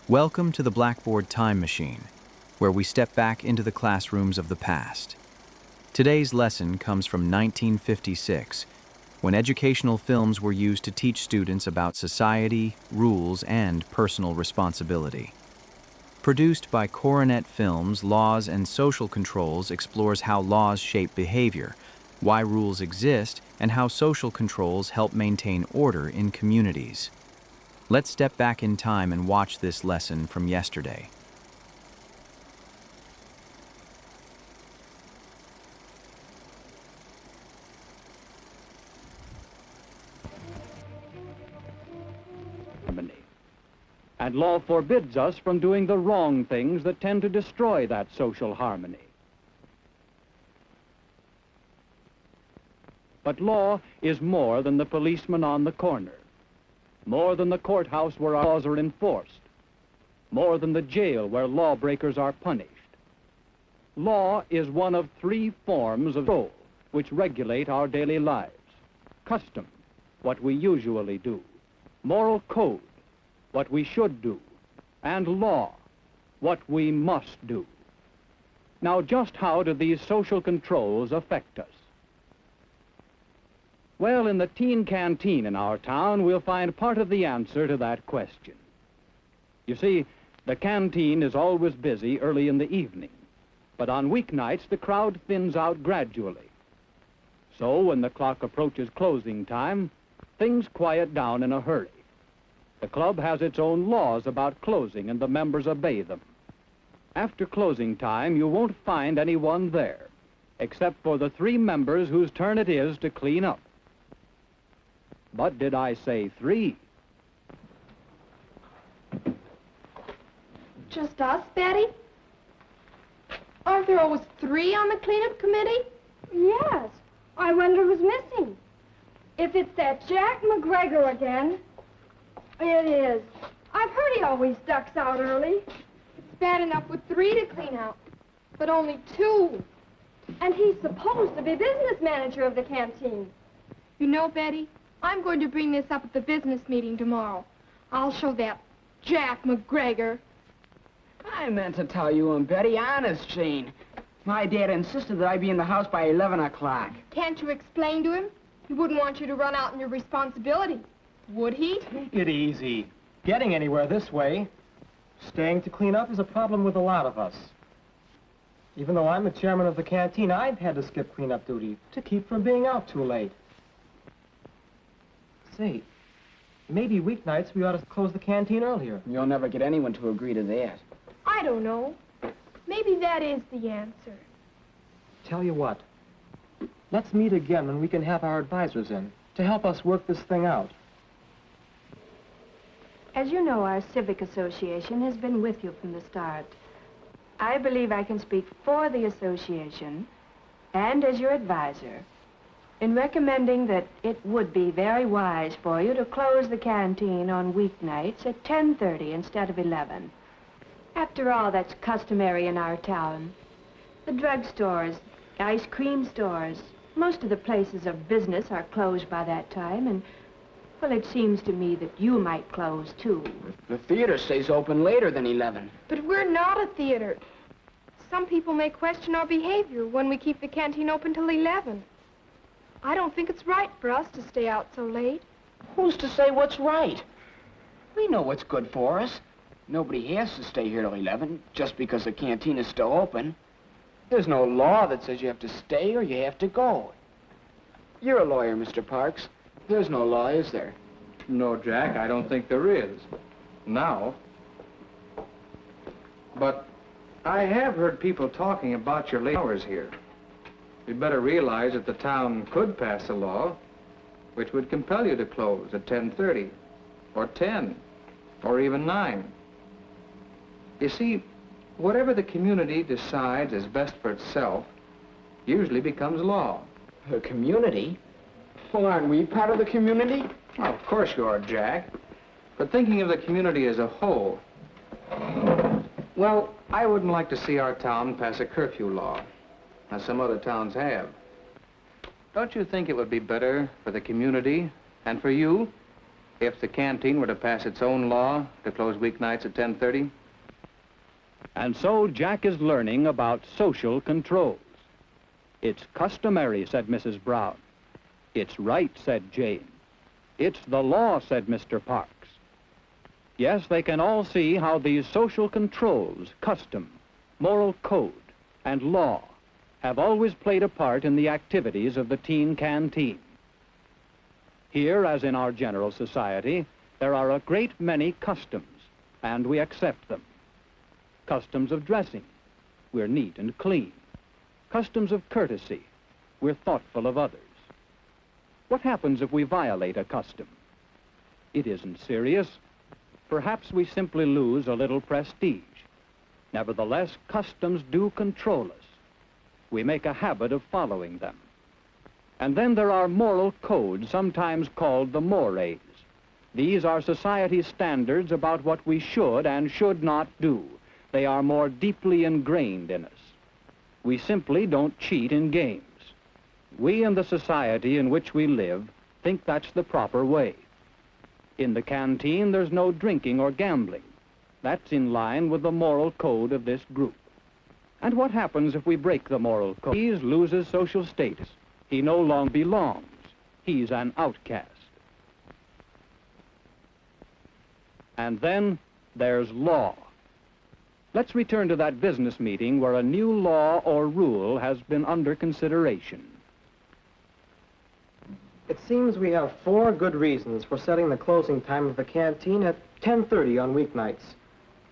Welcome to the Blackboard Time Machine, where we step back into the classrooms of the past. Today's lesson comes from 1956, when educational films were used to teach students about society, rules, and personal responsibility. Produced by Coronet Films, Laws and Social Controls explores how laws shape behavior, why rules exist, and how social controls help maintain order in communities. Let's step back in time and watch this lesson from yesterday. And law forbids us from doing the wrong things that tend to destroy that social harmony. But law is more than the policeman on the corner, more than the courthouse where our laws are enforced, more than the jail where lawbreakers are punished. Law is one of three forms of control which regulate our daily lives. Custom, what we usually do. Moral code, what we should do. And law, what we must do. Now, just how do these social controls affect us? Well, in the teen canteen in our town, we'll find part of the answer to that question. You see, the canteen is always busy early in the evening, but on weeknights, the crowd thins out gradually. So when the clock approaches closing time, things quiet down in a hurry. The club has its own laws about closing, and the members obey them. After closing time, you won't find anyone there, except for the three members whose turn it is to clean up. But did I say three? Just us, Betty? Aren't there always three on the cleanup committee? Yes. I wonder who's missing. If it's that Jack McGregor again. It is. I've heard he always ducks out early. It's bad enough with three to clean out, but only two. And he's supposed to be business manager of the canteen. You know, Betty, I'm going to bring this up at the business meeting tomorrow. I'll show that Jack McGregor. I meant to tell you, Betty, honest, Jane. My dad insisted that I be in the house by 11 o'clock. Can't you explain to him? He wouldn't want you to run out in your responsibility, would he? Take it easy. Getting anywhere this way. Staying to clean up is a problem with a lot of us. Even though I'm the chairman of the canteen, I've had to skip cleanup duty to keep from being out too late. Say, maybe weeknights we ought to close the canteen earlier. You'll never get anyone to agree to that. I don't know. Maybe that is the answer. Tell you what, let's meet again when we can have our advisors in to help us work this thing out. As you know, our civic association has been with you from the start. I believe I can speak for the association and as your advisor in recommending that it would be very wise for you to close the canteen on weeknights at 10:30 instead of 11. After all, that's customary in our town. The drugstores, ice cream stores, most of the places of business are closed by that time, and, well, it seems to me that you might close, too. The theater stays open later than 11. But we're not a theater. Some people may question our behavior when we keep the canteen open till 11. I don't think it's right for us to stay out so late. Who's to say what's right? We know what's good for us. Nobody has to stay here till 11 just because the canteen is still open. There's no law that says you have to stay or you have to go. You're a lawyer, Mr. Parks. There's no law, is there? No, Jack, I don't think there is. Now. But I have heard people talking about your late hours here. You'd better realize that the town could pass a law which would compel you to close at 10:30, or 10, or even 9. You see, whatever the community decides is best for itself usually becomes law. The community? Well, aren't we part of the community? Well, of course you are, Jack. But thinking of the community as a whole, well, I wouldn't like to see our town pass a curfew law, as some other towns have. Don't you think it would be better for the community and for you if the canteen were to pass its own law to close weeknights at 10:30? And so Jack is learning about social controls. It's customary, said Mrs. Brown. It's right, said Jane. It's the law, said Mr. Parks. Yes, they can all see how these social controls, custom, moral code, and law have always played a part in the activities of the teen canteen. Here, as in our general society, there are a great many customs, and we accept them. Customs of dressing, we're neat and clean. Customs of courtesy, we're thoughtful of others. What happens if we violate a custom? It isn't serious. Perhaps we simply lose a little prestige. Nevertheless, customs do control us. We make a habit of following them. And then there are moral codes, sometimes called the mores. These are society's standards about what we should and should not do. They are more deeply ingrained in us. We simply don't cheat in games. We in the society in which we live think that's the proper way. In the canteen, there's no drinking or gambling. That's in line with the moral code of this group. And what happens if we break the moral code? He loses social status. He no longer belongs. He's an outcast. And then there's law. Let's return to that business meeting where a new law or rule has been under consideration. It seems we have 4 good reasons for setting the closing time of the canteen at 10:30 on weeknights.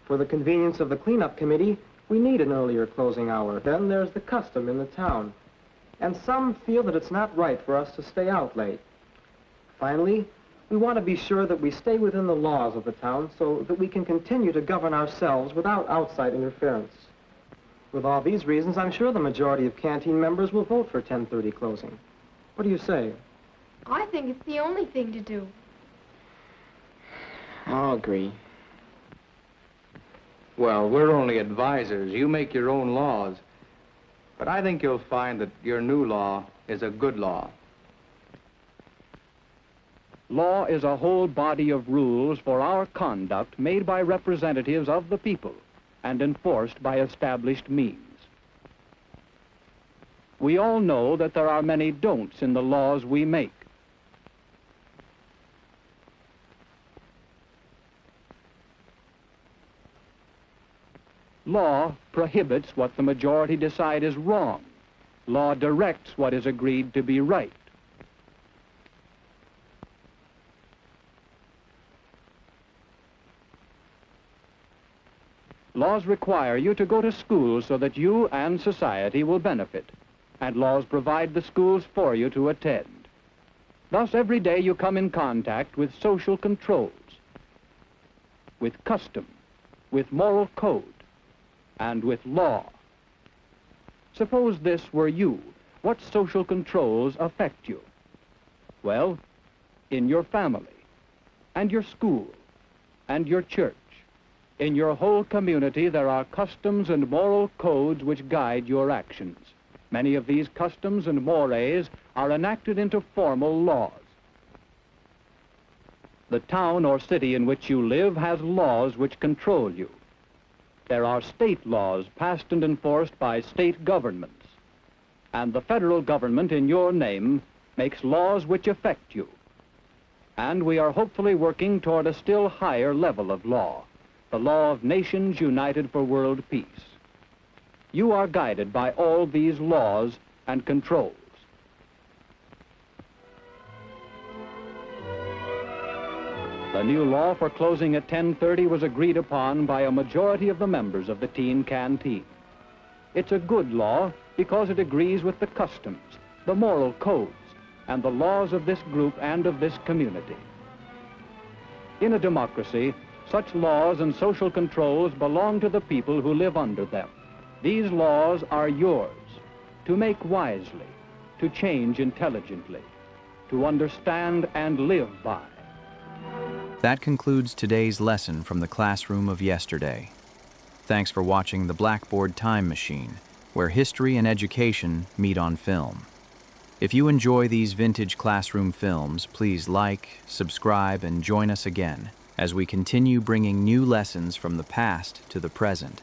For the convenience of the cleanup committee, we need an earlier closing hour. Then there's the custom in the town. And some feel that it's not right for us to stay out late. Finally, we want to be sure that we stay within the laws of the town so that we can continue to govern ourselves without outside interference. With all these reasons, I'm sure the majority of canteen members will vote for 10:30 closing. What do you say? I think it's the only thing to do. I'll agree. Well, we're only advisors. You make your own laws. But I think you'll find that your new law is a good law. Law is a whole body of rules for our conduct made by representatives of the people and enforced by established means. We all know that there are many don'ts in the laws we make. Law prohibits what the majority decide is wrong. Law directs what is agreed to be right. Laws require you to go to school so that you and society will benefit, and laws provide the schools for you to attend. Thus, every day you come in contact with social controls, with custom, with moral code, and with law. Suppose this were you. What social controls affect you? Well, in your family, and your school, and your church, in your whole community, there are customs and moral codes which guide your actions. Many of these customs and mores are enacted into formal laws. The town or city in which you live has laws which control you. There are state laws passed and enforced by state governments, and the federal government in your name makes laws which affect you. And we are hopefully working toward a still higher level of law, the law of nations united for world peace. You are guided by all these laws and controls. The new law for closing at 10:30 was agreed upon by a majority of the members of the teen canteen. It's a good law because it agrees with the customs, the moral codes, and the laws of this group and of this community. In a democracy, such laws and social controls belong to the people who live under them. These laws are yours, to make wisely, to change intelligently, to understand and live by. That concludes today's lesson from the classroom of yesterday. Thanks for watching the Blackboard Time Machine, where history and education meet on film. If you enjoy these vintage classroom films, please like, subscribe, and join us again as we continue bringing new lessons from the past to the present.